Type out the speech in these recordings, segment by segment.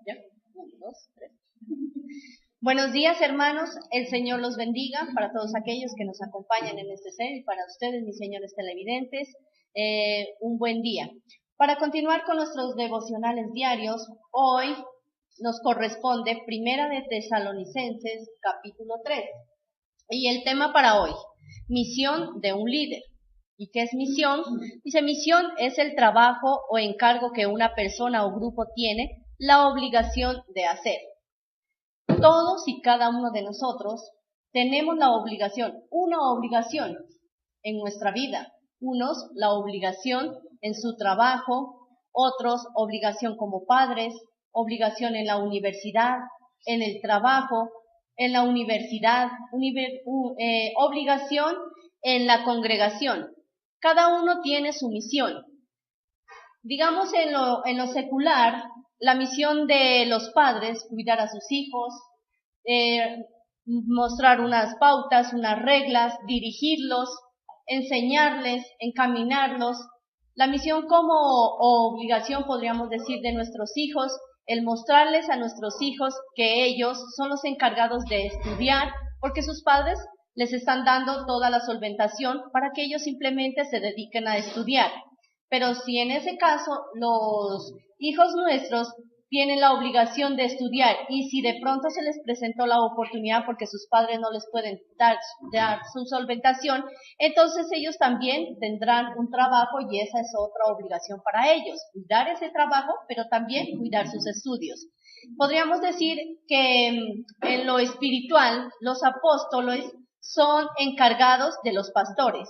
¿Ya? 1, 2, 3. Buenos días, hermanos. El Señor los bendiga para todos aquellos que nos acompañan en este ser y para ustedes, mis señores televidentes, un buen día. Para continuar con nuestros devocionales diarios, hoy nos corresponde Primera de Tesalonicenses, capítulo 3. Y el tema para hoy, misión de un líder. ¿Y qué es misión? Dice, misión es el trabajo o encargo que una persona o grupo tiene la obligación de hacer. Todos y cada uno de nosotros tenemos la obligación, una obligación en nuestra vida. Unos la obligación en su trabajo, otros obligación como padres, obligación en la universidad, en el trabajo, en la universidad, obligación en la congregación. Cada uno tiene su misión. Digamos en lo secular, la misión de los padres, cuidar a sus hijos, mostrar unas pautas, unas reglas, dirigirlos, enseñarles, encaminarlos. La misión como obligación, podríamos decir, de nuestros hijos, el mostrarles a nuestros hijos que ellos son los encargados de estudiar, porque sus padres les están dando toda la solventación para que ellos simplemente se dediquen a estudiar. Pero si en ese caso los hijos nuestros tienen la obligación de estudiar y si de pronto se les presentó la oportunidad porque sus padres no les pueden dar su solventación, entonces ellos también tendrán un trabajo y esa es otra obligación para ellos, cuidar ese trabajo, pero también cuidar sus estudios. Podríamos decir que en lo espiritual los apóstoles son encargados de los pastores.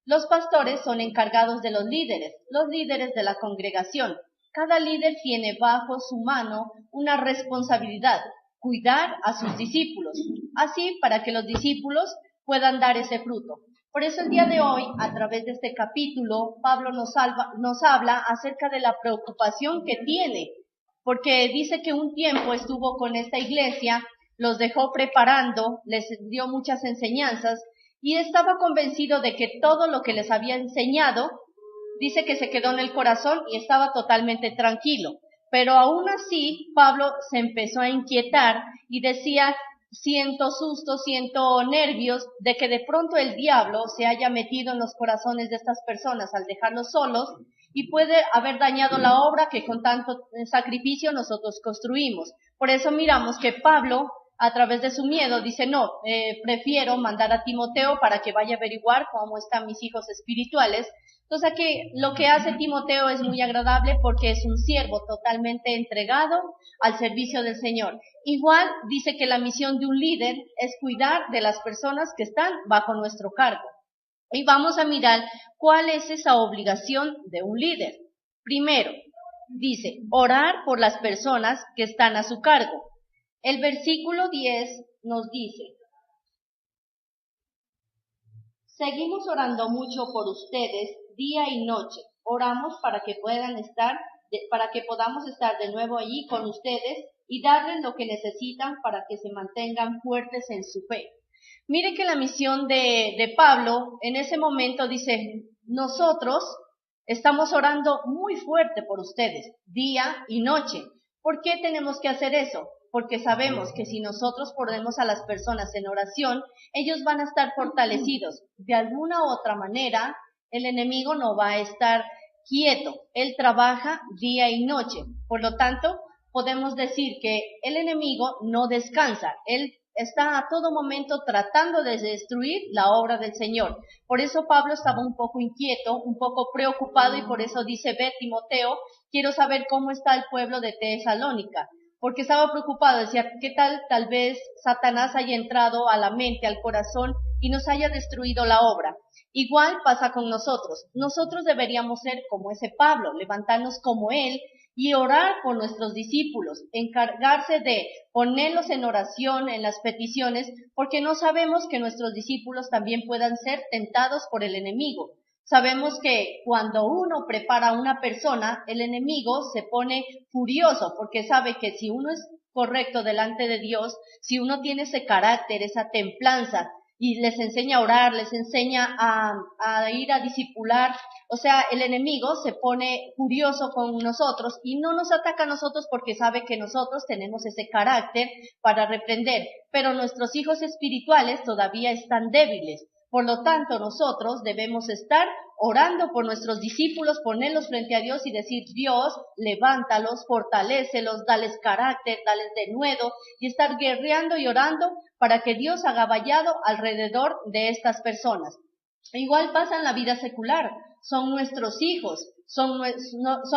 Los pastores son encargados de los líderes de la congregación. Cada líder tiene bajo su mano una responsabilidad, cuidar a sus discípulos, así para que los discípulos puedan dar ese fruto. Por eso el día de hoy, a través de este capítulo, Pablo nos habla acerca de la preocupación que tiene, porque dice que un tiempo estuvo con esta iglesia, los dejó preparando, les dio muchas enseñanzas, y estaba convencido de que todo lo que les había enseñado, dice que se quedó en el corazón y estaba totalmente tranquilo. Pero aún así, Pablo se empezó a inquietar y decía, siento susto, siento nervios de que de pronto el diablo se haya metido en los corazones de estas personas al dejarlos solos y puede haber dañado la obra que con tanto sacrificio nosotros construimos. Por eso miramos que Pablo, a través de su miedo, dice, no, prefiero mandar a Timoteo para que vaya a averiguar cómo están mis hijos espirituales. Entonces aquí lo que hace Timoteo es muy agradable porque es un siervo totalmente entregado al servicio del Señor. Igual dice que la misión de un líder es cuidar de las personas que están bajo nuestro cargo. Y vamos a mirar cuál es esa obligación de un líder. Primero, dice, orar por las personas que están a su cargo. El versículo 10 nos dice, seguimos orando mucho por ustedes día y noche. Oramos para que podamos estar de nuevo allí con ustedes y darles lo que necesitan para que se mantengan fuertes en su fe. Mire que la misión de Pablo en ese momento dice, nosotros estamos orando muy fuerte por ustedes, día y noche. ¿Por qué tenemos que hacer eso? Porque sabemos que si nosotros ponemos a las personas en oración, ellos van a estar fortalecidos. De alguna u otra manera, el enemigo no va a estar quieto. Él trabaja día y noche. Por lo tanto, podemos decir que el enemigo no descansa. Él está a todo momento tratando de destruir la obra del Señor. Por eso Pablo estaba un poco inquieto, un poco preocupado y por eso dice, ve Timoteo, quiero saber cómo está el pueblo de Tesalónica. Porque estaba preocupado, decía, ¿qué tal vez Satanás haya entrado a la mente, al corazón y nos haya destruido la obra? Igual pasa con nosotros. Nosotros deberíamos ser como ese Pablo, levantarnos como él y orar por nuestros discípulos, encargarse de ponerlos en oración, en las peticiones, porque no sabemos que nuestros discípulos también puedan ser tentados por el enemigo. Sabemos que cuando uno prepara a una persona, el enemigo se pone furioso porque sabe que si uno es correcto delante de Dios, si uno tiene ese carácter, esa templanza, y les enseña a orar, les enseña a ir a discipular. O sea, el enemigo se pone furioso con nosotros y no nos ataca a nosotros porque sabe que nosotros tenemos ese carácter para reprender, pero nuestros hijos espirituales todavía están débiles. Por lo tanto, nosotros debemos estar orando por nuestros discípulos, ponerlos frente a Dios y decir, Dios, levántalos, fortalécelos, dales carácter, dales denuedo, y estar guerreando y orando para que Dios haga vallado alrededor de estas personas. Igual pasa en la vida secular, son nuestros hijos, son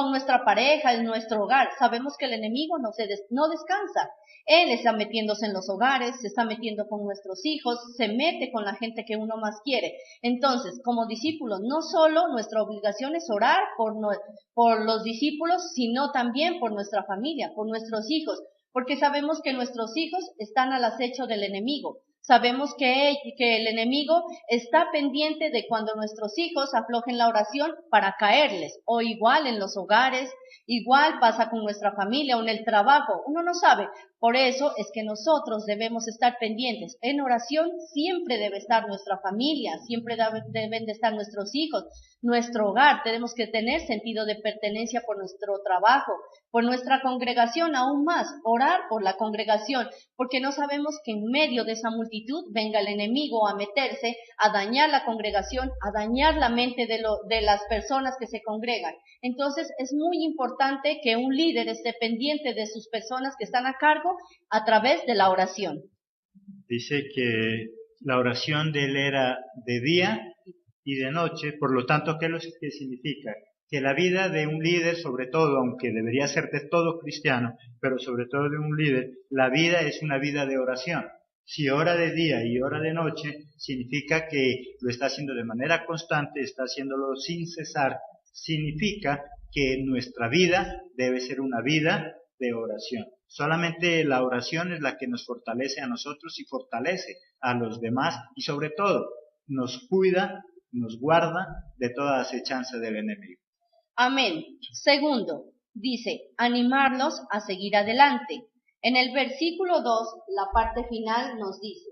nuestra pareja, es nuestro hogar. Sabemos que el enemigo no descansa. Él está metiéndose en los hogares, se está metiendo con nuestros hijos, se mete con la gente que uno más quiere. Entonces, como discípulos, no solo nuestra obligación es orar por los discípulos, sino también por nuestra familia, por nuestros hijos, porque sabemos que nuestros hijos están al acecho del enemigo. Sabemos que el enemigo está pendiente de cuando nuestros hijos aflojen la oración para caerles, o igual en los hogares, igual pasa con nuestra familia o en el trabajo, uno no sabe. Por eso es que nosotros debemos estar pendientes. En oración siempre debe estar nuestra familia, siempre deben de estar nuestros hijos, nuestro hogar. Tenemos que tener sentido de pertenencia por nuestro trabajo, por nuestra congregación, aún más, orar por la congregación, porque no sabemos que en medio de esa multitud venga el enemigo a meterse, a dañar la congregación, a dañar la mente de las personas que se congregan. Entonces es muy importante que un líder esté pendiente de sus personas que están a cargo a través de la oración. Dice que la oración de él era de día y de noche, por lo tanto, ¿qué es lo que significa? Que la vida de un líder, sobre todo, aunque debería ser de todo cristiano, pero sobre todo de un líder, la vida es una vida de oración. Si ora de día y ora de noche, significa que lo está haciendo de manera constante, está haciéndolo sin cesar, significa que nuestra vida debe ser una vida de oración. Solamente la oración es la que nos fortalece a nosotros y fortalece a los demás y sobre todo nos cuida, nos guarda de toda acechanza del enemigo. Amén. Segundo, dice, animarlos a seguir adelante. En el versículo 2, la parte final nos dice,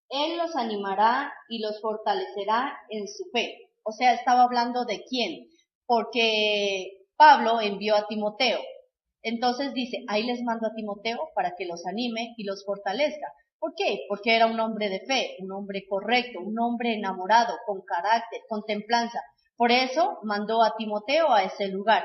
Él los animará y los fortalecerá en su fe. O sea, estaba hablando de quién, porque Pablo envió a Timoteo. Entonces dice, ahí les mando a Timoteo para que los anime y los fortalezca. ¿Por qué? Porque era un hombre de fe, un hombre correcto, un hombre enamorado, con carácter, con templanza. Por eso mandó a Timoteo a ese lugar.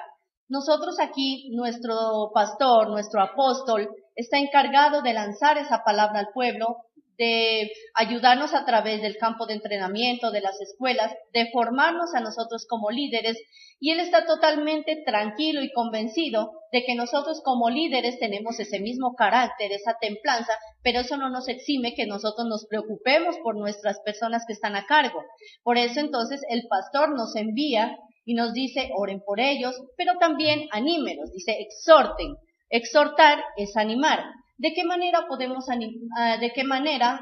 Nosotros aquí, nuestro pastor, nuestro apóstol, está encargado de lanzar esa palabra al pueblo, de ayudarnos a través del campo de entrenamiento, de las escuelas, de formarnos a nosotros como líderes, y él está totalmente tranquilo y convencido de que nosotros como líderes tenemos ese mismo carácter, esa templanza, pero eso no nos exime que nosotros nos preocupemos por nuestras personas que están a cargo. Por eso entonces el pastor nos envía y nos dice, oren por ellos, pero también anímelos, dice, exhorten. Exhortar es animar. ¿De qué manera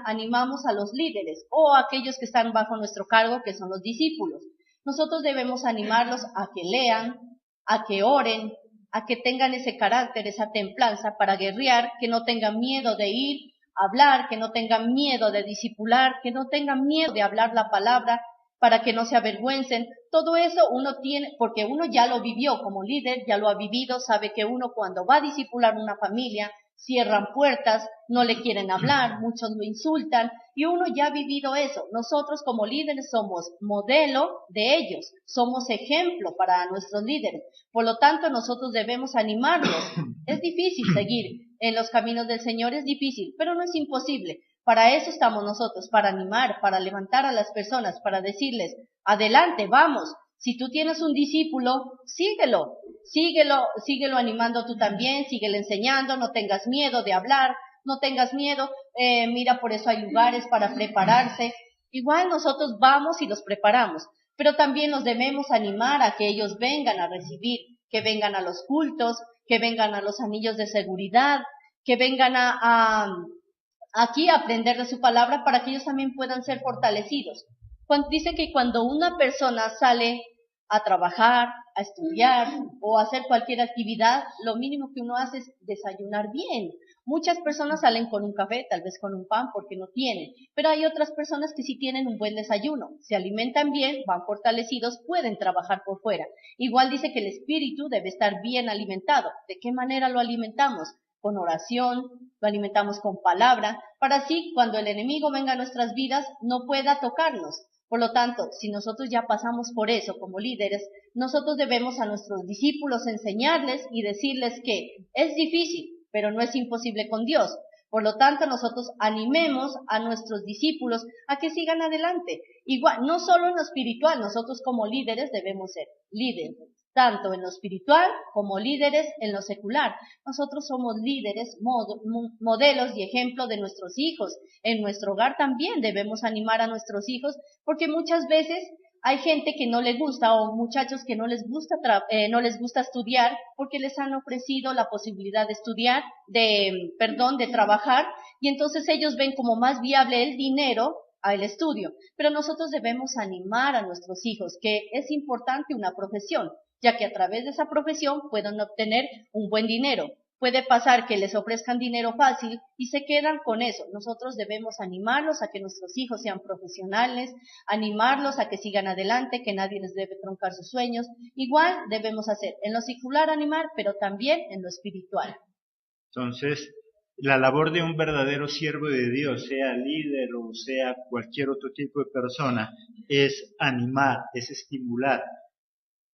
animamos a los líderes o a aquellos que están bajo nuestro cargo, que son los discípulos? Nosotros debemos animarlos a que lean, a que oren, a que tengan ese carácter, esa templanza para guerrear, que no tengan miedo de ir a hablar, que no tengan miedo de discipular, que no tengan miedo de hablar la palabra, para que no se avergüencen. Todo eso uno tiene, porque uno ya lo vivió como líder, ya lo ha vivido, sabe que uno cuando va a discipular una familia, cierran puertas, no le quieren hablar, muchos lo insultan, y uno ya ha vivido eso. Nosotros como líderes somos modelo de ellos, somos ejemplo para nuestros líderes. Por lo tanto, nosotros debemos animarlos. Es difícil seguir en los caminos del Señor, es difícil, pero no es imposible. Para eso estamos nosotros, para animar, para levantar a las personas, para decirles, adelante, vamos. Si tú tienes un discípulo, síguelo animando tú también, síguele enseñando, no tengas miedo de hablar, no tengas miedo, mira, por eso hay lugares para prepararse. Igual nosotros vamos y los preparamos, pero también los debemos animar a que ellos vengan a recibir, que vengan a los cultos, que vengan a los anillos de seguridad, que vengan aquí a aprender de su palabra para que ellos también puedan ser fortalecidos. Dice que cuando una persona sale a trabajar, a estudiar o a hacer cualquier actividad, lo mínimo que uno hace es desayunar bien. Muchas personas salen con un café, tal vez con un pan, porque no tienen, pero hay otras personas que sí tienen un buen desayuno, se alimentan bien, van fortalecidos, pueden trabajar por fuera. Igual dice que el espíritu debe estar bien alimentado. ¿De qué manera lo alimentamos? Con oración, lo alimentamos con palabra, para así cuando el enemigo venga a nuestras vidas no pueda tocarnos. Por lo tanto, si nosotros ya pasamos por eso como líderes, nosotros debemos a nuestros discípulos enseñarles y decirles que es difícil, pero no es imposible con Dios. Por lo tanto, nosotros animemos a nuestros discípulos a que sigan adelante. Igual, no solo en lo espiritual, nosotros como líderes debemos ser líderes, tanto en lo espiritual como líderes en lo secular. Nosotros somos líderes, modelos y ejemplo de nuestros hijos. En nuestro hogar también debemos animar a nuestros hijos, porque muchas veces hay gente que no le gusta o muchachos que no les gusta estudiar porque les han ofrecido la posibilidad de estudiar, de trabajar, y entonces ellos ven como más viable el dinero al estudio. Pero nosotros debemos animar a nuestros hijos que es importante una profesión, ya que a través de esa profesión pueden obtener un buen dinero. Puede pasar que les ofrezcan dinero fácil y se quedan con eso. Nosotros debemos animarlos a que nuestros hijos sean profesionales, animarlos a que sigan adelante, que nadie les debe truncar sus sueños. Igual debemos hacer en lo secular animar, pero también en lo espiritual. Entonces, la labor de un verdadero siervo de Dios, sea líder o sea cualquier otro tipo de persona, es animar, es estimular.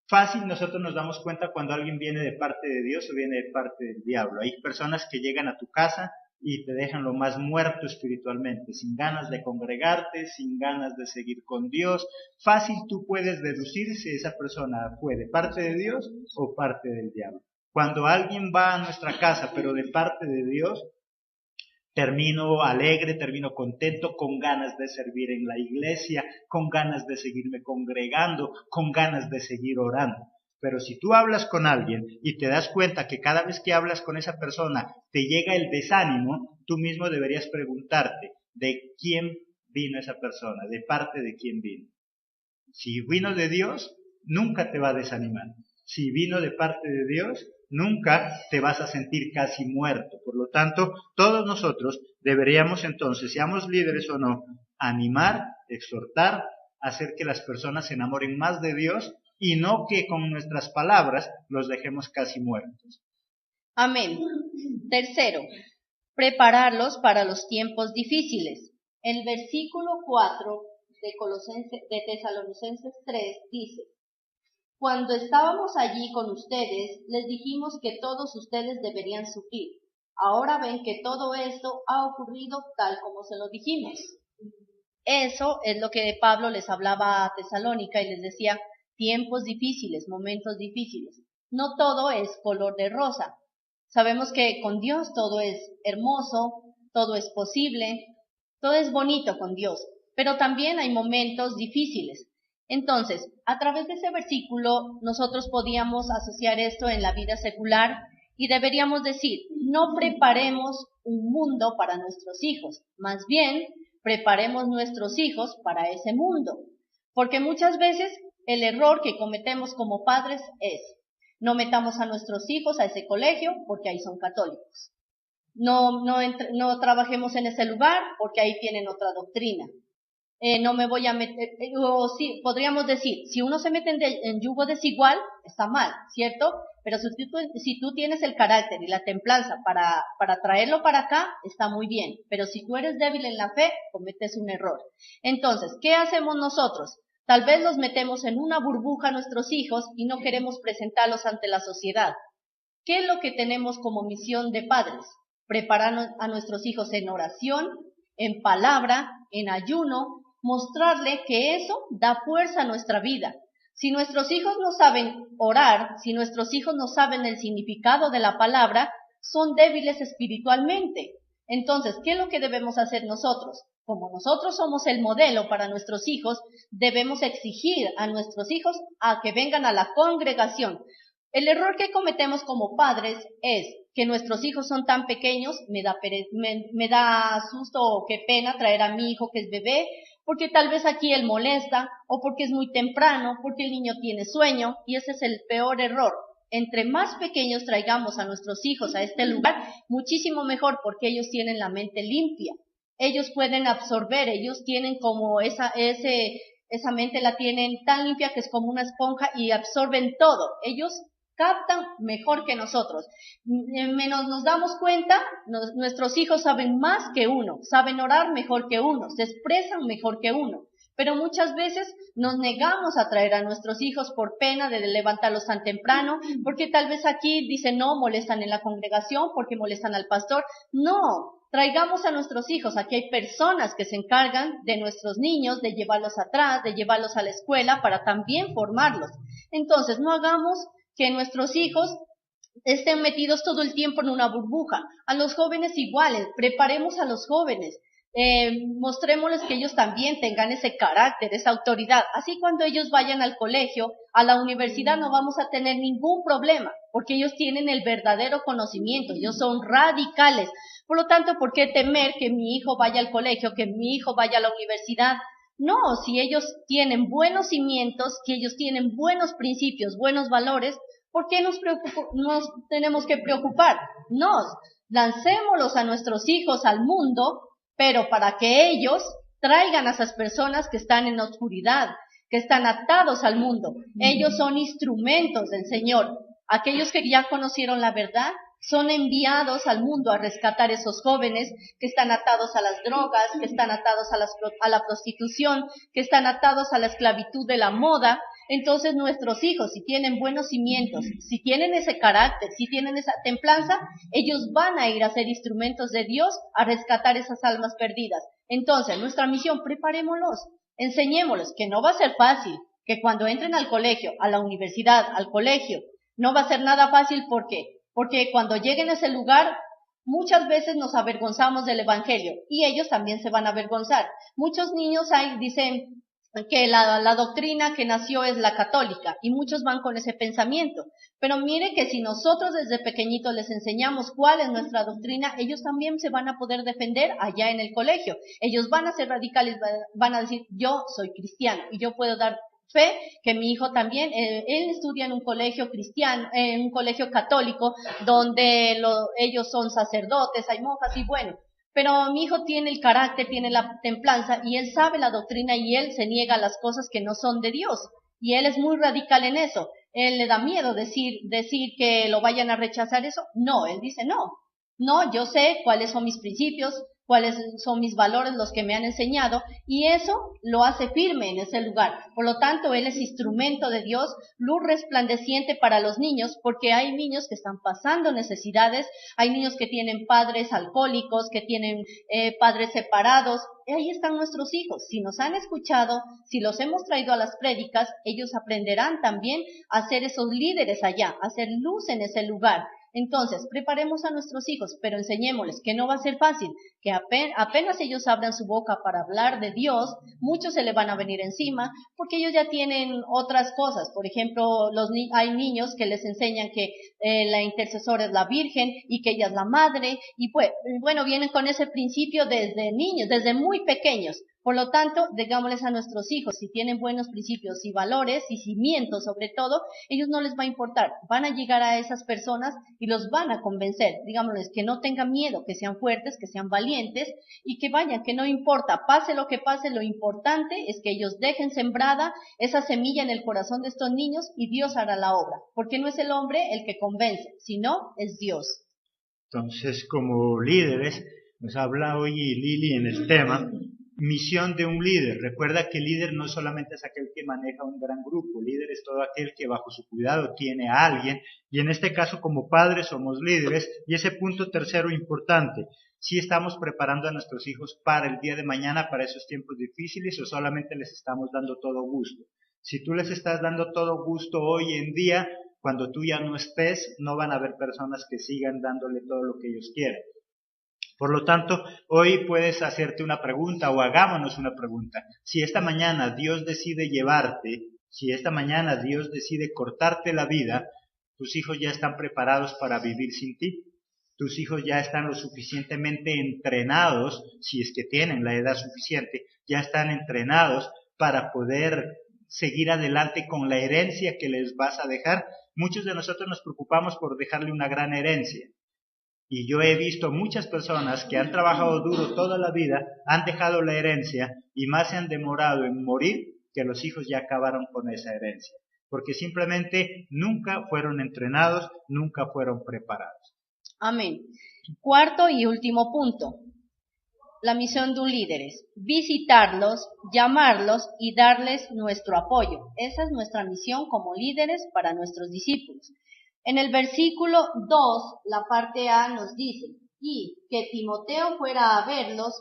Fácil nosotros nos damos cuenta cuando alguien viene de parte de Dios o viene de parte del diablo. Hay personas que llegan a tu casa y te dejan lo más muerto espiritualmente, sin ganas de congregarte, sin ganas de seguir con Dios. Fácil tú puedes deducir si esa persona fue de parte de Dios o parte del diablo. Cuando alguien va a nuestra casa pero de parte de Dios, termino alegre, termino contento, con ganas de servir en la iglesia, con ganas de seguirme congregando, con ganas de seguir orando. Pero si tú hablas con alguien y te das cuenta que cada vez que hablas con esa persona te llega el desánimo, tú mismo deberías preguntarte, ¿de quién vino esa persona? ¿De parte de quién vino? Si vino de Dios, nunca te va a desanimar. Si vino de parte de Dios, nunca te vas a sentir casi muerto. Por lo tanto, todos nosotros deberíamos entonces, seamos líderes o no, animar, exhortar, hacer que las personas se enamoren más de Dios y no que con nuestras palabras los dejemos casi muertos. Amén. Tercero, prepararlos para los tiempos difíciles. El versículo 4 de Tesalonicenses 3 dice: cuando estábamos allí con ustedes, les dijimos que todos ustedes deberían sufrir. Ahora ven que todo esto ha ocurrido tal como se lo dijimos. Eso es lo que Pablo les hablaba a Tesalónica y les decía, tiempos difíciles, momentos difíciles. No todo es color de rosa. Sabemos que con Dios todo es hermoso, todo es posible, todo es bonito con Dios, pero también hay momentos difíciles. Entonces, a través de ese versículo, nosotros podíamos asociar esto en la vida secular y deberíamos decir, no preparemos un mundo para nuestros hijos, más bien, preparemos nuestros hijos para ese mundo. Porque muchas veces el error que cometemos como padres es, no metamos a nuestros hijos a ese colegio porque ahí son católicos. No trabajemos en ese lugar porque ahí tienen otra doctrina. No me voy a meter, o sí, podríamos decir, si uno se mete en yugo desigual, está mal, ¿cierto? Pero si tú tienes el carácter y la templanza para traerlo para acá, está muy bien. Pero si tú eres débil en la fe, cometes un error. Entonces, ¿qué hacemos nosotros? Tal vez los metemos en una burbuja a nuestros hijos y no queremos presentarlos ante la sociedad. ¿Qué es lo que tenemos como misión de padres? Preparar a nuestros hijos en oración, en palabra, en ayuno, mostrarle que eso da fuerza a nuestra vida. Si nuestros hijos no saben orar, si nuestros hijos no saben el significado de la palabra, son débiles espiritualmente. Entonces, ¿qué es lo que debemos hacer nosotros? Como nosotros somos el modelo para nuestros hijos, debemos exigir a nuestros hijos a que vengan a la congregación. El error que cometemos como padres es que nuestros hijos son tan pequeños, me da susto o qué pena traer a mi hijo que es bebé, porque tal vez aquí él molesta, o porque es muy temprano, porque el niño tiene sueño, y ese es el peor error. Entre más pequeños traigamos a nuestros hijos a este lugar, muchísimo mejor, porque ellos tienen la mente limpia. Ellos pueden absorber, ellos tienen como esa mente la tienen tan limpia que es como una esponja y absorben todo. Ellos captan mejor que nosotros. Menos nos damos cuenta, nuestros hijos saben más que uno, saben orar mejor que uno, se expresan mejor que uno. Pero muchas veces nos negamos a traer a nuestros hijos por pena de levantarlos tan temprano, porque tal vez aquí dicen no, molestan en la congregación, porque molestan al pastor. No, traigamos a nuestros hijos. Aquí hay personas que se encargan de nuestros niños, de llevarlos atrás, de llevarlos a la escuela para también formarlos. Entonces, no hagamos que nuestros hijos estén metidos todo el tiempo en una burbuja. A los jóvenes iguales, preparemos a los jóvenes. Mostrémosles que ellos también tengan ese carácter, esa autoridad. Así cuando ellos vayan al colegio, a la universidad, no vamos a tener ningún problema, porque ellos tienen el verdadero conocimiento, ellos son radicales. Por lo tanto, ¿por qué temer que mi hijo vaya al colegio, que mi hijo vaya a la universidad? No, si ellos tienen buenos cimientos, que ellos tienen buenos principios, buenos valores, ¿por qué nos tenemos que preocupar? Lancémoslos a nuestros hijos al mundo, pero para que ellos traigan a esas personas que están en la oscuridad, que están atados al mundo. Ellos son instrumentos del Señor. Aquellos que ya conocieron la verdad son enviados al mundo a rescatar esos jóvenes que están atados a las drogas, que están atados a la prostitución, que están atados a la esclavitud de la moda. Entonces nuestros hijos, si tienen buenos cimientos, si tienen ese carácter, si tienen esa templanza, ellos van a ir a ser instrumentos de Dios a rescatar esas almas perdidas. Entonces, nuestra misión, preparémoslos, enseñémosles que no va a ser fácil, que cuando entren al colegio, a la universidad, al colegio, no va a ser nada fácil. ¿Por qué? Porque cuando lleguen a ese lugar, muchas veces nos avergonzamos del evangelio y ellos también se van a avergonzar. Muchos niños dicen que la doctrina que nació es la católica y muchos van con ese pensamiento. Pero mire que si nosotros desde pequeñitos les enseñamos cuál es nuestra doctrina, ellos también se van a poder defender allá en el colegio. Ellos van a ser radicales, van a decir yo soy cristiano y yo puedo dar fe que mi hijo también, él estudia en un colegio cristiano, en un colegio católico, donde ellos son sacerdotes, hay monjas y bueno, pero mi hijo tiene el carácter, tiene la templanza y él sabe la doctrina y él se niega a las cosas que no son de Dios y él es muy radical en eso. Él le da miedo decir que lo vayan a rechazar eso. No, él dice no, yo sé cuáles son mis principios, cuáles son mis valores, los que me han enseñado, y eso lo hace firme en ese lugar. Por lo tanto, él es instrumento de Dios, luz resplandeciente para los niños, porque hay niños que están pasando necesidades, hay niños que tienen padres alcohólicos, que tienen padres separados. Ahí están nuestros hijos. Si nos han escuchado, si los hemos traído a las prédicas, ellos aprenderán también a ser esos líderes allá, a hacer luz en ese lugar. Entonces, preparemos a nuestros hijos, pero enseñémosles que no va a ser fácil, que apenas ellos abran su boca para hablar de Dios, muchos se le van a venir encima, porque ellos ya tienen otras cosas. Por ejemplo, hay niños que les enseñan que la intercesora es la Virgen y que ella es la madre, y pues, bueno, vienen con ese principio desde niños, desde muy pequeños. Por lo tanto, digámosles a nuestros hijos, si tienen buenos principios y valores y cimientos sobre todo, ellos no les va a importar. Van a llegar a esas personas y los van a convencer. Digámosles que no tengan miedo, que sean fuertes, que sean valientes y que vayan, que no importa, pase lo que pase, lo importante es que ellos dejen sembrada esa semilla en el corazón de estos niños y Dios hará la obra. Porque no es el hombre el que convence, sino es Dios. Entonces, como líderes, nos habla hoy Lili en el tema misión de un líder. Recuerda que el líder no solamente es aquel que maneja un gran grupo, el líder es todo aquel que bajo su cuidado tiene a alguien, y en este caso como padres somos líderes. Y ese punto tercero importante, si estamos preparando a nuestros hijos para el día de mañana, para esos tiempos difíciles, o solamente les estamos dando todo gusto. Si tú les estás dando todo gusto hoy en día, cuando tú ya no estés, no van a haber personas que sigan dándole todo lo que ellos quieren. Por lo tanto, hoy puedes hacerte una pregunta o hagámonos una pregunta. Si esta mañana Dios decide llevarte, si esta mañana Dios decide cortarte la vida, tus hijos ya están preparados para vivir sin ti. tus hijos ya están lo suficientemente entrenados, si es que tienen la edad suficiente, ya están entrenados para poder seguir adelante con la herencia que les vas a dejar. Muchos de nosotros nos preocupamos por dejarle una gran herencia. Y yo he visto muchas personas que han trabajado duro toda la vida, han dejado la herencia y más se han demorado en morir que los hijos ya acabaron con esa herencia. Porque simplemente nunca fueron entrenados, nunca fueron preparados. Amén. Cuarto y último punto. La misión de un líder es visitarlos, llamarlos y darles nuestro apoyo. Esa es nuestra misión como líderes para nuestros discípulos. En el versículo 2, la parte A nos dice, y que Timoteo fuera a verlos,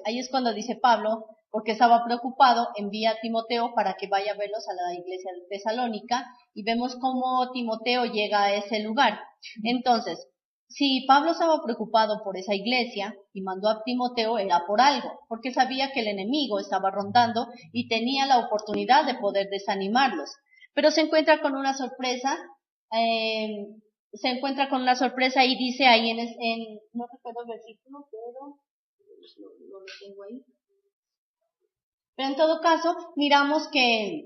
Ahí es cuando dice Pablo, porque estaba preocupado, envía a Timoteo para que vaya a verlos a la iglesia de Tesalónica, y vemos cómo Timoteo llega a ese lugar. Entonces, si Pablo estaba preocupado por esa iglesia y mandó a Timoteo, era por algo, porque sabía que el enemigo estaba rondando y tenía la oportunidad de poder desanimarlos. Pero se encuentra con una sorpresa, y dice ahí no recuerdo el versículo, pero lo tengo ahí. Pero en todo caso, miramos que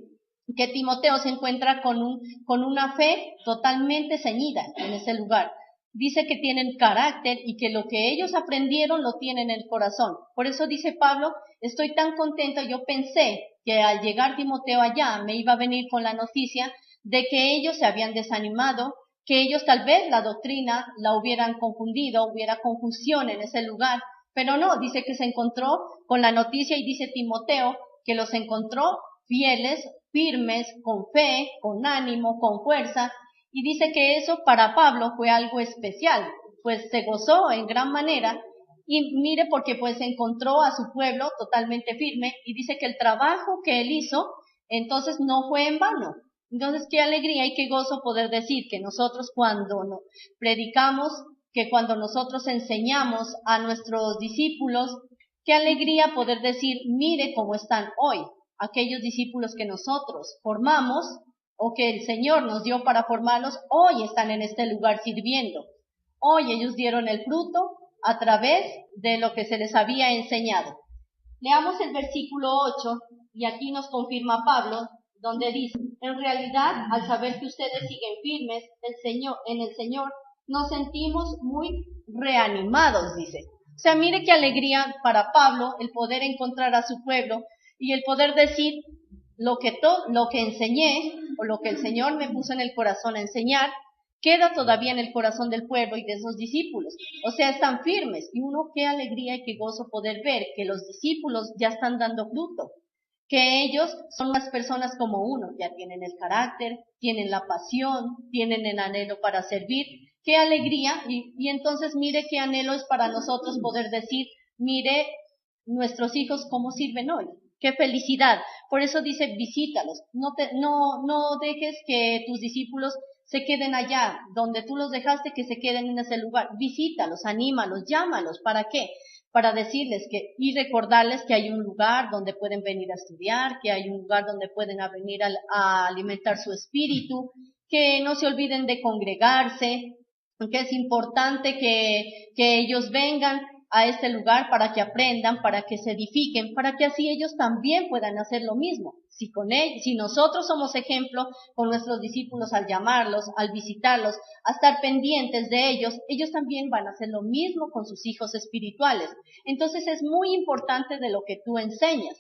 Timoteo se encuentra con una fe totalmente ceñida en ese lugar. Dice que tienen carácter y que lo que ellos aprendieron lo tienen en el corazón. Por eso dice Pablo, estoy tan contento, yo pensé que al llegar Timoteo allá me iba a venir con la noticia de que ellos se habían desanimado, que ellos tal vez la doctrina la hubieran confundido, hubiera confusión en ese lugar, pero no, dice que se encontró con la noticia y dice Timoteo que los encontró fieles, firmes, con fe, con ánimo, con fuerza, y dice que eso para Pablo fue algo especial, pues se gozó en gran manera, y mire porque pues encontró a su pueblo totalmente firme, y dice que el trabajo que él hizo, entonces no fue en vano. Entonces qué alegría y qué gozo poder decir que nosotros cuando predicamos, que cuando nosotros enseñamos a nuestros discípulos, qué alegría poder decir, mire cómo están hoy aquellos discípulos que nosotros formamos, o que el Señor nos dio para formarlos, hoy están en este lugar sirviendo. Hoy ellos dieron el fruto a través de lo que se les había enseñado. Leamos el versículo 8, y aquí nos confirma Pablo, donde dice, en realidad, al saber que ustedes siguen firmes en el Señor, nos sentimos muy reanimados, dice. O sea, mire qué alegría para Pablo el poder encontrar a su pueblo y el poder decir, lo que enseñé, o lo que el Señor me puso en el corazón a enseñar, queda todavía en el corazón del pueblo y de esos discípulos. O sea, están firmes. Y uno, qué alegría y qué gozo poder ver que los discípulos ya están dando fruto. Que ellos son unas personas como uno, ya tienen el carácter, tienen la pasión, tienen el anhelo para servir. Qué alegría. Y entonces mire qué anhelo es para nosotros poder decir, mire nuestros hijos cómo sirven hoy. ¡Qué felicidad! Por eso dice, visítalos. No dejes que tus discípulos se queden allá, donde tú los dejaste, que se queden en ese lugar. Visítalos, anímalos, llámalos. ¿Para qué? Para decirles y recordarles que hay un lugar donde pueden venir a estudiar, que hay un lugar donde pueden venir a alimentar su espíritu, que no se olviden de congregarse, que es importante que ellos vengan a este lugar para que aprendan, para que se edifiquen, para que así ellos también puedan hacer lo mismo. Si nosotros somos ejemplo con nuestros discípulos al llamarlos, al visitarlos, a estar pendientes de ellos, ellos también van a hacer lo mismo con sus hijos espirituales. Entonces es muy importante de lo que tú enseñas.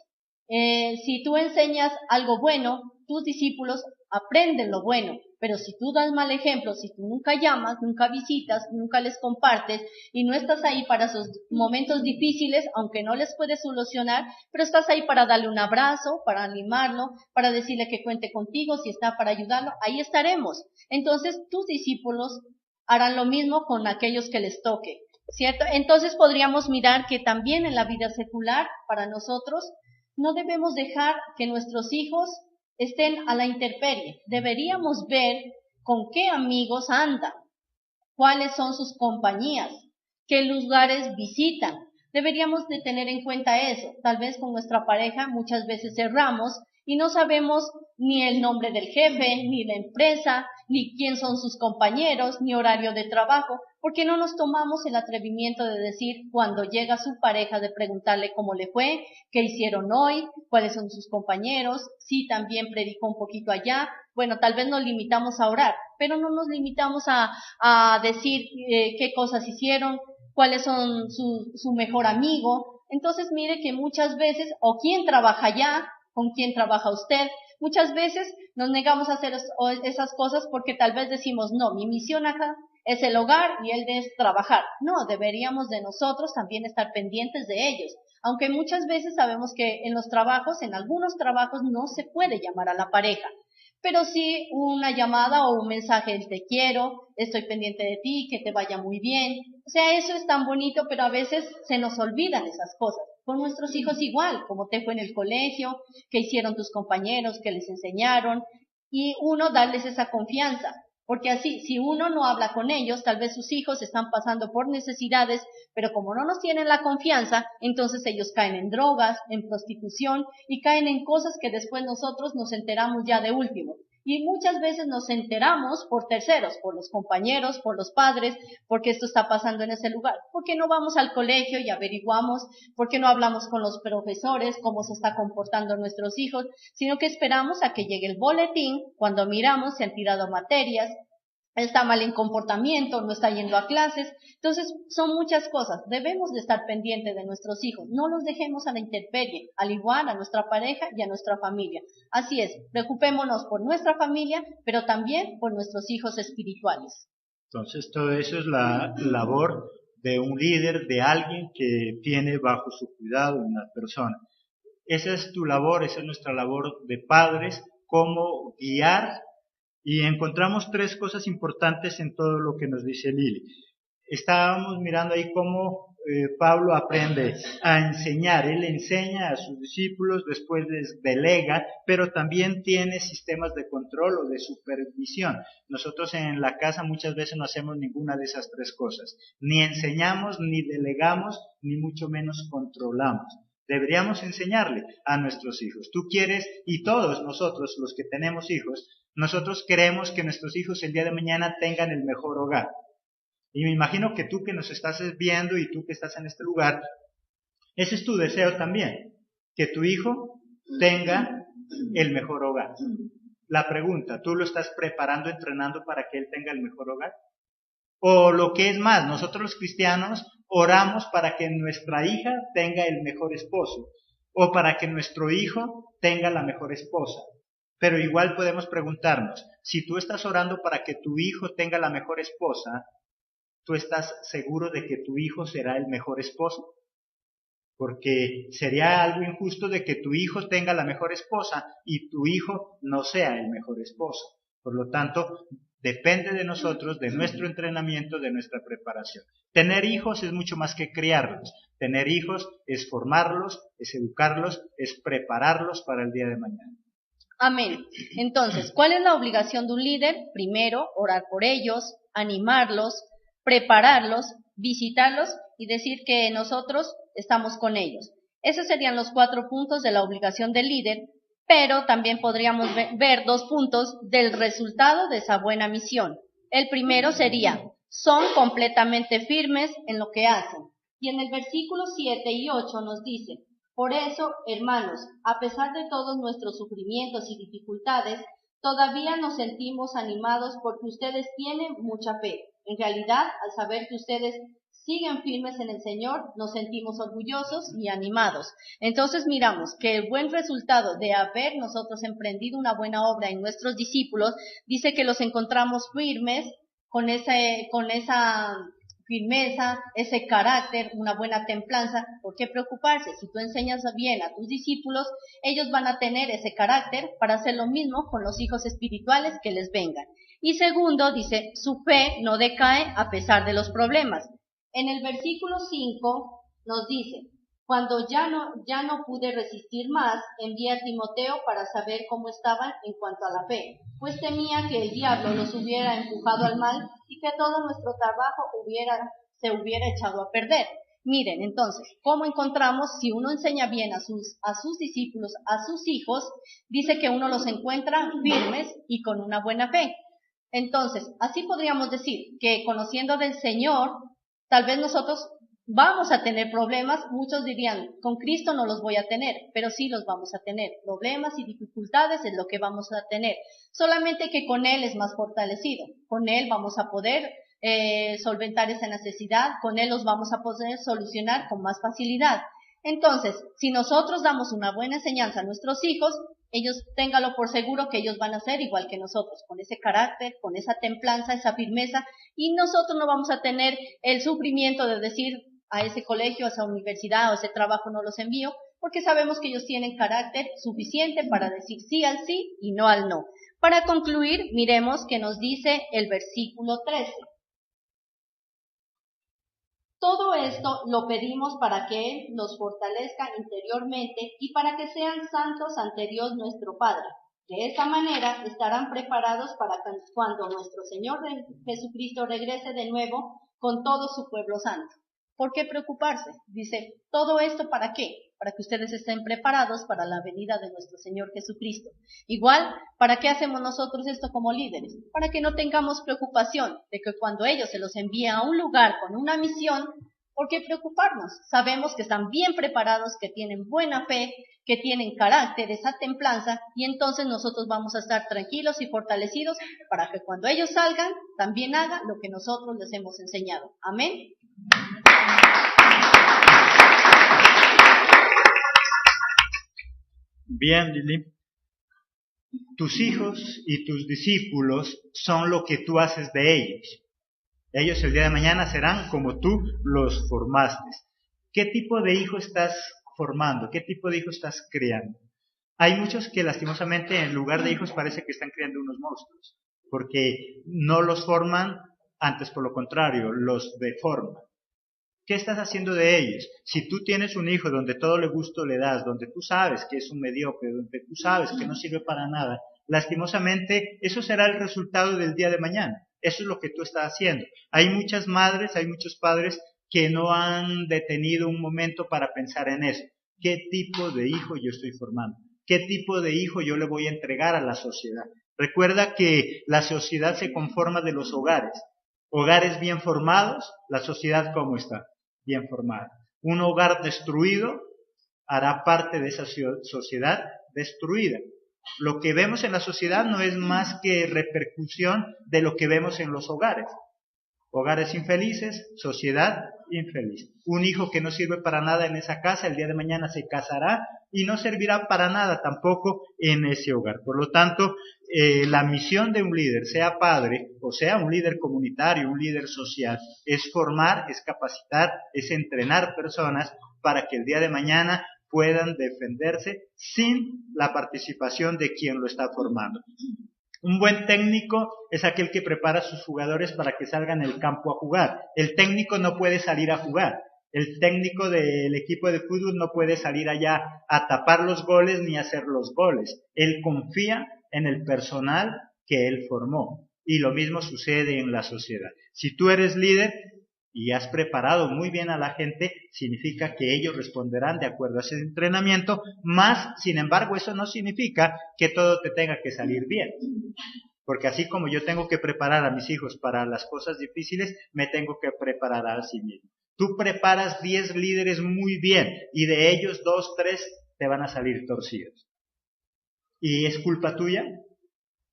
Si tú enseñas algo bueno, tus discípulos aprenden lo bueno. Pero si tú das mal ejemplo, si tú nunca llamas, nunca visitas, nunca les compartes y no estás ahí para esos momentos difíciles, aunque no les puedes solucionar, pero estás ahí para darle un abrazo, para animarlo, para decirle que cuente contigo, si está para ayudarlo, ahí estaremos. Entonces tus discípulos harán lo mismo con aquellos que les toque, ¿cierto? Entonces podríamos mirar que también en la vida secular, para nosotros, no debemos dejar que nuestros hijos estén a la intemperie. Deberíamos ver con qué amigos andan, cuáles son sus compañías, qué lugares visitan. Deberíamos de tener en cuenta eso. Tal vez con nuestra pareja muchas veces cerramos y no sabemos ni el nombre del jefe, ni la empresa, ni quién son sus compañeros, ni horario de trabajo, porque no nos tomamos el atrevimiento de decir cuando llega su pareja, de preguntarle cómo le fue, qué hicieron hoy, cuáles son sus compañeros, si también predicó un poquito allá. Bueno, tal vez nos limitamos a orar, pero no nos limitamos a decir qué cosas hicieron, cuáles son su mejor amigo. Entonces mire que muchas veces, o quién trabaja allá, con quién trabaja usted. Muchas veces nos negamos a hacer esas cosas porque tal vez decimos, no, mi misión acá es el hogar y él es trabajar. No, deberíamos de nosotros también estar pendientes de ellos. Aunque muchas veces sabemos que en los trabajos, en algunos trabajos no se puede llamar a la pareja, pero sí una llamada o un mensaje, el te quiero, estoy pendiente de ti, que te vaya muy bien. O sea, eso es tan bonito, pero a veces se nos olvidan esas cosas. Con nuestros hijos igual, como te fue en el colegio, qué hicieron tus compañeros, qué les enseñaron, y uno darles esa confianza. Porque así, si uno no habla con ellos, tal vez sus hijos están pasando por necesidades, pero como no nos tienen la confianza, entonces ellos caen en drogas, en prostitución y caen en cosas que después nosotros nos enteramos ya de último. Y muchas veces nos enteramos por terceros, por los compañeros, por los padres, porque esto está pasando en ese lugar. ¿Por qué no vamos al colegio y averiguamos? ¿Por qué no hablamos con los profesores cómo se está comportando nuestros hijos? Sino que esperamos a que llegue el boletín, cuando miramos se han tirado materias, está mal en comportamiento, no está yendo a clases. Entonces, son muchas cosas. Debemos de estar pendientes de nuestros hijos. No los dejemos a la intemperie, al igual a nuestra pareja y a nuestra familia. Así es, preocupémonos por nuestra familia, pero también por nuestros hijos espirituales. Entonces, todo eso es la labor de un líder, de alguien que tiene bajo su cuidado una persona. Esa es tu labor, esa es nuestra labor de padres, cómo guiar. Y encontramos tres cosas importantes en todo lo que nos dice Lili. Estábamos mirando ahí cómo Pablo aprende a enseñar. Él enseña a sus discípulos, después les delega, pero también tiene sistemas de control o de supervisión. Nosotros en la casa muchas veces no hacemos ninguna de esas tres cosas. Ni enseñamos, ni delegamos, ni mucho menos controlamos. Deberíamos enseñarle a nuestros hijos. Tú quieres, y todos nosotros, los que tenemos hijos, nosotros queremos que nuestros hijos el día de mañana tengan el mejor hogar. Y me imagino que tú que nos estás viendo y tú que estás en este lugar, ese es tu deseo también, que tu hijo tenga el mejor hogar. La pregunta, ¿tú lo estás preparando, entrenando para que él tenga el mejor hogar? O lo que es más, nosotros los cristianos oramos para que nuestra hija tenga el mejor esposo, o para que nuestro hijo tenga la mejor esposa. Pero igual podemos preguntarnos, si tú estás orando para que tu hijo tenga la mejor esposa, ¿tú estás seguro de que tu hijo será el mejor esposo? Porque sería algo injusto de que tu hijo tenga la mejor esposa y tu hijo no sea el mejor esposo. Por lo tanto, depende de nosotros, de nuestro entrenamiento, de nuestra preparación. Tener hijos es mucho más que criarlos. Tener hijos es formarlos, es educarlos, es prepararlos para el día de mañana. Amén. Entonces, ¿cuál es la obligación de un líder? Primero, orar por ellos, animarlos, prepararlos, visitarlos y decir que nosotros estamos con ellos. Esos serían los 4 puntos de la obligación del líder, pero también podríamos ver 2 puntos del resultado de esa buena misión. El primero sería, son completamente firmes en lo que hacen. Y en el versículo 7 y 8 nos dice, por eso, hermanos, a pesar de todos nuestros sufrimientos y dificultades, todavía nos sentimos animados porque ustedes tienen mucha fe. En realidad, al saber que ustedes siguen firmes en el Señor, nos sentimos orgullosos y animados. Entonces miramos que el buen resultado de haber nosotros emprendido una buena obra en nuestros discípulos, dice que los encontramos firmes con esa firmeza, ese carácter, una buena templanza. ¿Por qué preocuparse? Si tú enseñas bien a tus discípulos, ellos van a tener ese carácter para hacer lo mismo con los hijos espirituales que les vengan. Y segundo, dice, su fe no decae a pesar de los problemas. En el versículo 5 nos dice, cuando ya no pude resistir más, envié a Timoteo para saber cómo estaban en cuanto a la fe, pues temía que el diablo los hubiera empujado al mal y que todo nuestro trabajo se hubiera echado a perder. Miren, entonces, ¿cómo encontramos? Si uno enseña bien a sus discípulos, a sus hijos, dice que uno los encuentra firmes y con una buena fe. Entonces, así podríamos decir que conociendo del Señor, tal vez nosotros vamos a tener problemas. Muchos dirían, con Cristo no los voy a tener, pero sí los vamos a tener. Problemas y dificultades es lo que vamos a tener. Solamente que con Él es más fortalecido. Con Él vamos a poder solventar esa necesidad. Con Él los vamos a poder solucionar con más facilidad. Entonces, si nosotros damos una buena enseñanza a nuestros hijos, ellos ténganlo por seguro que ellos van a ser igual que nosotros, con ese carácter, con esa templanza, esa firmeza, y nosotros no vamos a tener el sufrimiento de decir a ese colegio, a esa universidad o ese trabajo no los envío, porque sabemos que ellos tienen carácter suficiente para decir sí al sí y no al no. Para concluir, miremos que nos dice el versículo 13. Todo esto lo pedimos para que Él nos fortalezca interiormente y para que sean santos ante Dios nuestro Padre. De esta manera estarán preparados para cuando nuestro Señor Jesucristo regrese de nuevo con todo su pueblo santo. ¿Por qué preocuparse? Dice, ¿todo esto para qué? Para que ustedes estén preparados para la venida de nuestro Señor Jesucristo. Igual, ¿para qué hacemos nosotros esto como líderes? Para que no tengamos preocupación de que cuando ellos se los envíen a un lugar con una misión, ¿por qué preocuparnos? Sabemos que están bien preparados, que tienen buena fe, que tienen carácter, esa templanza, y entonces nosotros vamos a estar tranquilos y fortalecidos para que cuando ellos salgan, también hagan lo que nosotros les hemos enseñado. Amén. Bien, Lili. Tus hijos y tus discípulos son lo que tú haces de ellos. Ellos el día de mañana serán como tú los formaste. ¿Qué tipo de hijo estás formando? ¿Qué tipo de hijo estás criando? Hay muchos que lastimosamente en lugar de hijos parece que están criando unos monstruos, porque no los forman, antes por lo contrario, los deforman. ¿Qué estás haciendo de ellos? Si tú tienes un hijo donde todo le gusto le das, donde tú sabes que es un mediocre, donde tú sabes que no sirve para nada, lastimosamente eso será el resultado del día de mañana. Eso es lo que tú estás haciendo. Hay muchas madres, hay muchos padres que no han detenido un momento para pensar en eso. ¿Qué tipo de hijo yo estoy formando? ¿Qué tipo de hijo yo le voy a entregar a la sociedad? Recuerda que la sociedad se conforma de los hogares. Hogares bien formados, la sociedad ¿cómo está? Bien formada. Un hogar destruido hará parte de esa sociedad destruida. Lo que vemos en la sociedad no es más que repercusión de lo que vemos en los hogares. Hogares infelices, sociedad infeliz. Un hijo que no sirve para nada en esa casa, el día de mañana se casará y no servirá para nada tampoco en ese hogar. Por lo tanto, la misión de un líder, sea padre o sea un líder comunitario, un líder social, es formar, es capacitar, es entrenar personas para que el día de mañana puedan defenderse sin la participación de quien lo está formando. Un buen técnico es aquel que prepara a sus jugadores para que salgan al campo a jugar. El técnico no puede salir a jugar. El técnico del equipo de fútbol no puede salir allá a tapar los goles ni a hacer los goles. Él confía en el personal que él formó. Y lo mismo sucede en la sociedad. Si tú eres líder y has preparado muy bien a la gente, significa que ellos responderán de acuerdo a ese entrenamiento, más, sin embargo, eso no significa que todo te tenga que salir bien. Porque así como yo tengo que preparar a mis hijos para las cosas difíciles, me tengo que preparar a sí mismo. Tú preparas 10 líderes muy bien y de ellos 2, 3 te van a salir torcidos. ¿Y es culpa tuya?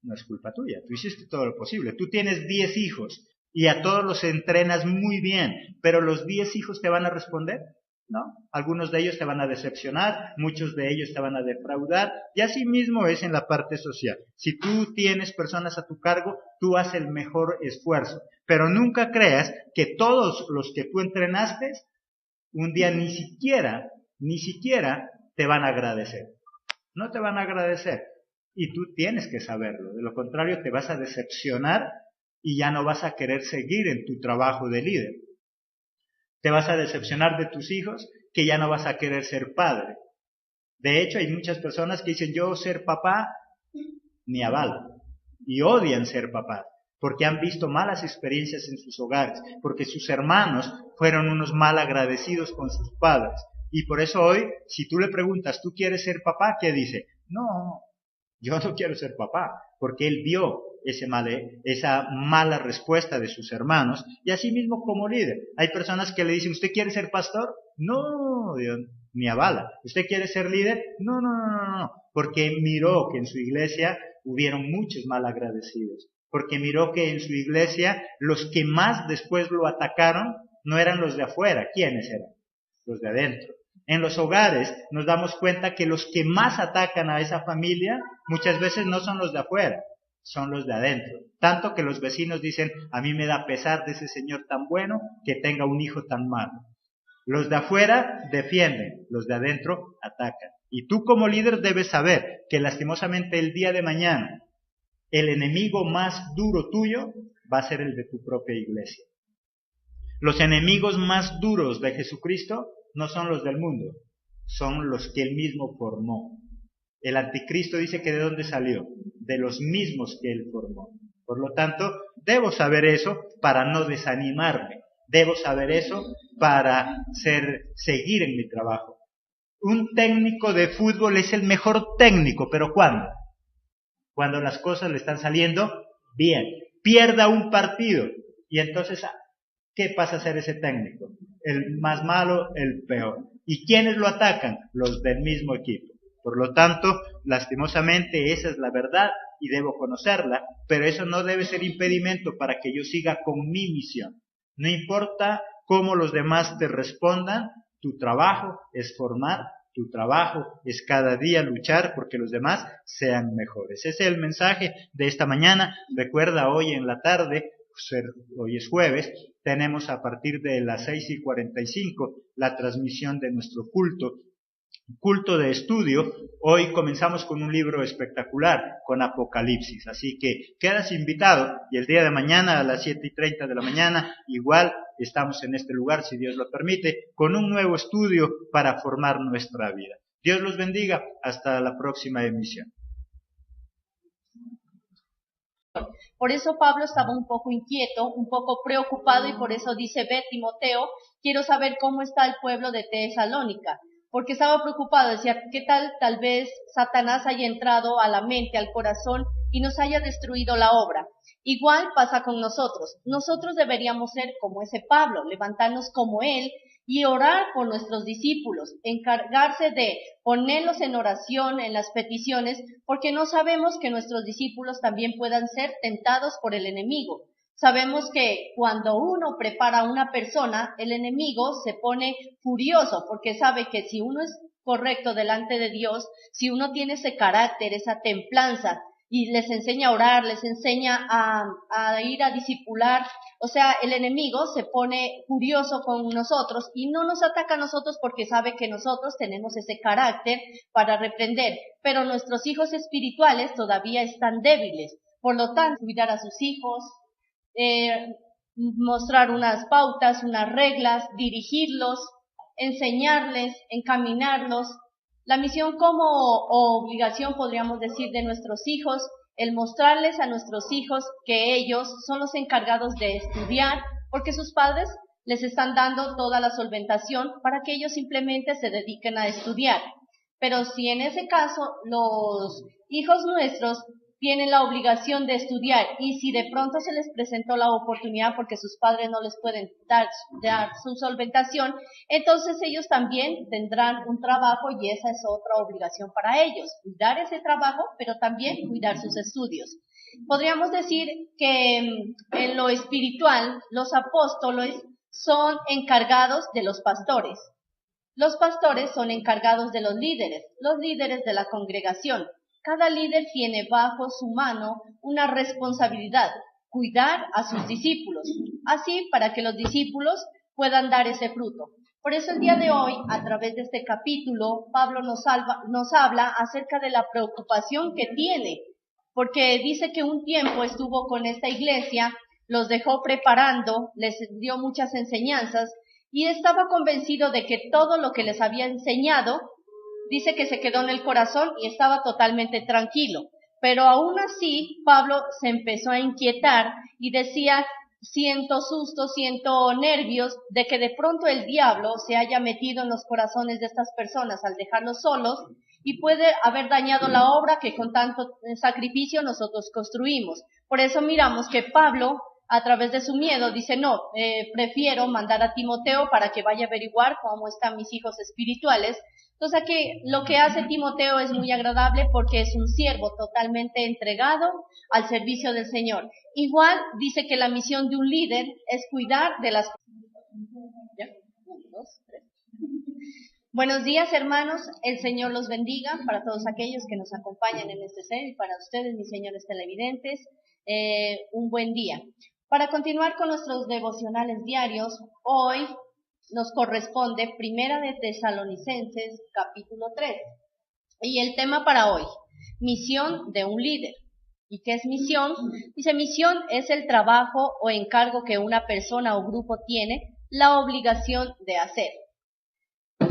No es culpa tuya, tú hiciste todo lo posible. Tú tienes 10 hijos y a todos los entrenas muy bien, pero ¿los 10 hijos te van a responder? ¿No? Algunos de ellos te van a decepcionar, muchos de ellos te van a defraudar, y así mismo es en la parte social. Si tú tienes personas a tu cargo, tú haz el mejor esfuerzo, pero nunca creas que todos los que tú entrenaste, un día ni siquiera te van a agradecer. No te van a agradecer, y tú tienes que saberlo, de lo contrario te vas a decepcionar y ya no vas a querer seguir en tu trabajo de líder. Te vas a decepcionar de tus hijos, que ya no vas a querer ser padre. De hecho, hay muchas personas que dicen, yo ser papá, ni avalo. Y odian ser papá, porque han visto malas experiencias en sus hogares, porque sus hermanos fueron unos mal agradecidos con sus padres. Y por eso hoy, si tú le preguntas, ¿tú quieres ser papá? ¿Qué dice? No, yo no quiero ser papá, porque él vio esa mala respuesta de sus hermanos, y asimismo como líder. Hay personas que le dicen, ¿usted quiere ser pastor? No, Dios, ni a bala. ¿Usted quiere ser líder? No, no, no, no, no, porque miró que en su iglesia hubieron muchos malagradecidos, porque miró que en su iglesia los que más después lo atacaron no eran los de afuera. ¿Quiénes eran? Los de adentro. En los hogares nos damos cuenta que los que más atacan a esa familia muchas veces no son los de afuera, son los de adentro. Tanto que los vecinos dicen, a mí me da pesar de ese señor tan bueno que tenga un hijo tan malo. Los de afuera defienden, los de adentro atacan. Y tú como líder debes saber que lastimosamente el día de mañana el enemigo más duro tuyo va a ser el de tu propia iglesia. Los enemigos más duros de Jesucristo no son los del mundo, son los que él mismo formó. El anticristo dice que ¿de dónde salió? De los mismos que él formó. Por lo tanto, debo saber eso para no desanimarme. Debo saber eso para seguir en mi trabajo. Un técnico de fútbol es el mejor técnico, ¿pero cuándo? Cuando las cosas le están saliendo bien. Pierda un partido y entonces, ¿qué pasa a ser ese técnico? El más malo, el peor. ¿Y quiénes lo atacan? Los del mismo equipo. Por lo tanto, lastimosamente, esa es la verdad y debo conocerla, pero eso no debe ser impedimento para que yo siga con mi misión. No importa cómo los demás te respondan, tu trabajo es formar, tu trabajo es cada día luchar porque los demás sean mejores. Ese es el mensaje de esta mañana. Recuerda, hoy en la tarde, hoy es jueves, tenemos a partir de las 6:45 la transmisión de nuestro culto de estudio. Hoy comenzamos con un libro espectacular, con Apocalipsis, así que quedas invitado y el día de mañana a las 7:30 de la mañana igual estamos en este lugar, si Dios lo permite, con un nuevo estudio para formar nuestra vida. Dios los bendiga, hasta la próxima emisión. Por eso Pablo estaba un poco inquieto, un poco preocupado, y por eso dice, ve Timoteo, quiero saber cómo está el pueblo de Tesalónica, porque estaba preocupado, decía, ¿qué tal vez Satanás haya entrado a la mente, al corazón y nos haya destruido la obra? Igual pasa con nosotros. Nosotros deberíamos ser como ese Pablo, levantarnos como él y orar por nuestros discípulos, encargarse de ponerlos en oración, en las peticiones, porque no sabemos que nuestros discípulos también puedan ser tentados por el enemigo. Sabemos que cuando uno prepara a una persona, el enemigo se pone furioso, porque sabe que si uno es correcto delante de Dios, si uno tiene ese carácter, esa templanza, y les enseña a orar, les enseña a ir a discipular, o sea, el enemigo se pone furioso con nosotros y no nos ataca a nosotros porque sabe que nosotros tenemos ese carácter para reprender, pero nuestros hijos espirituales todavía están débiles. Por lo tanto, cuidar a sus hijos, mostrar unas pautas, unas reglas, dirigirlos, enseñarles, encaminarlos. La misión como obligación, podríamos decir, de nuestros hijos, el mostrarles a nuestros hijos que ellos son los encargados de estudiar, porque sus padres les están dando toda la solventación para que ellos simplemente se dediquen a estudiar. Pero si en ese caso los hijos nuestros tienen la obligación de estudiar y si de pronto se les presentó la oportunidad porque sus padres no les pueden dar su solventación, entonces ellos también tendrán un trabajo y esa es otra obligación para ellos, cuidar ese trabajo, pero también cuidar sus estudios. Podríamos decir que en lo espiritual los apóstoles son encargados de los pastores. Los pastores son encargados de los líderes de la congregación. Cada líder tiene bajo su mano una responsabilidad, cuidar a sus discípulos, así para que los discípulos puedan dar ese fruto. Por eso el día de hoy, a través de este capítulo, Pablo nos habla acerca de la preocupación que tiene, porque dice que un tiempo estuvo con esta iglesia, los dejó preparando, les dio muchas enseñanzas y estaba convencido de que todo lo que les había enseñado, dice que se quedó en el corazón y estaba totalmente tranquilo. Pero aún así, Pablo se empezó a inquietar y decía, siento susto, siento nervios de que de pronto el diablo se haya metido en los corazones de estas personas al dejarlos solos y puede haber dañado la obra que con tanto sacrificio nosotros construimos. Por eso miramos que Pablo, a través de su miedo, dice, no, prefiero mandar a Timoteo para que vaya a averiguar cómo están mis hijos espirituales. Entonces aquí lo que hace Timoteo es muy agradable porque es un siervo totalmente entregado al servicio del Señor. Igual dice que la misión de un líder es cuidar de las... ¿Ya? 1, 2, 3. Buenos días, hermanos, el Señor los bendiga para todos aquellos que nos acompañan en este ser y para ustedes, mis señores televidentes, un buen día. Para continuar con nuestros devocionales diarios, hoy nos corresponde Primera de Tesalonicenses, capítulo 3. Y el tema para hoy, misión de un líder. ¿Y qué es misión? Dice, misión es el trabajo o encargo que una persona o grupo tiene la obligación de hacer.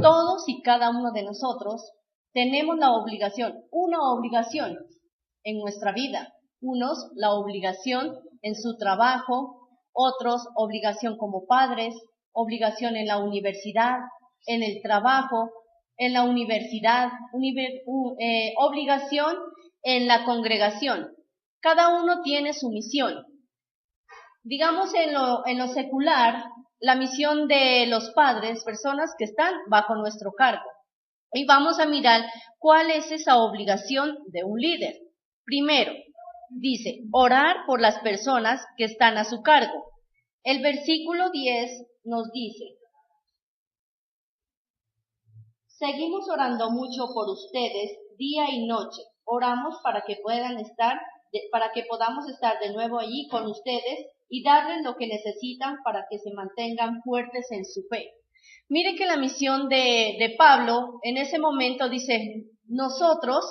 Todos y cada uno de nosotros tenemos la obligación, una obligación en nuestra vida. Unos la obligación en su trabajo, otros obligación como padres, obligación en la universidad, en el trabajo, en la universidad, obligación en la congregación. Cada uno tiene su misión. Digamos en lo secular, la misión de los padres, personas que están bajo nuestro cargo. Y vamos a mirar cuál es esa obligación de un líder. Primero, dice, orar por las personas que están a su cargo. El versículo 10 nos dice, seguimos orando mucho por ustedes día y noche. Oramos para que podamos estar de nuevo allí con ustedes y darles lo que necesitan para que se mantengan fuertes en su fe. Mire que la misión de Pablo en ese momento dice, nosotros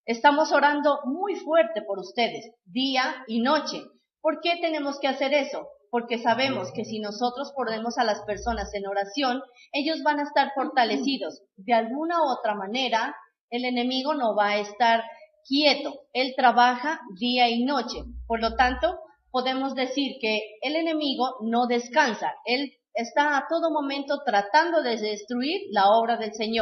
estamos orando muy fuerte por ustedes, día y noche. ¿Por qué tenemos que hacer eso? Porque sabemos que si nosotros ponemos a las personas en oración, ellos van a estar fortalecidos. De alguna u otra manera, el enemigo no va a estar quieto. Él trabaja día y noche. Por lo tanto, podemos decir que el enemigo no descansa. Él está a todo momento tratando de destruir la obra del Señor.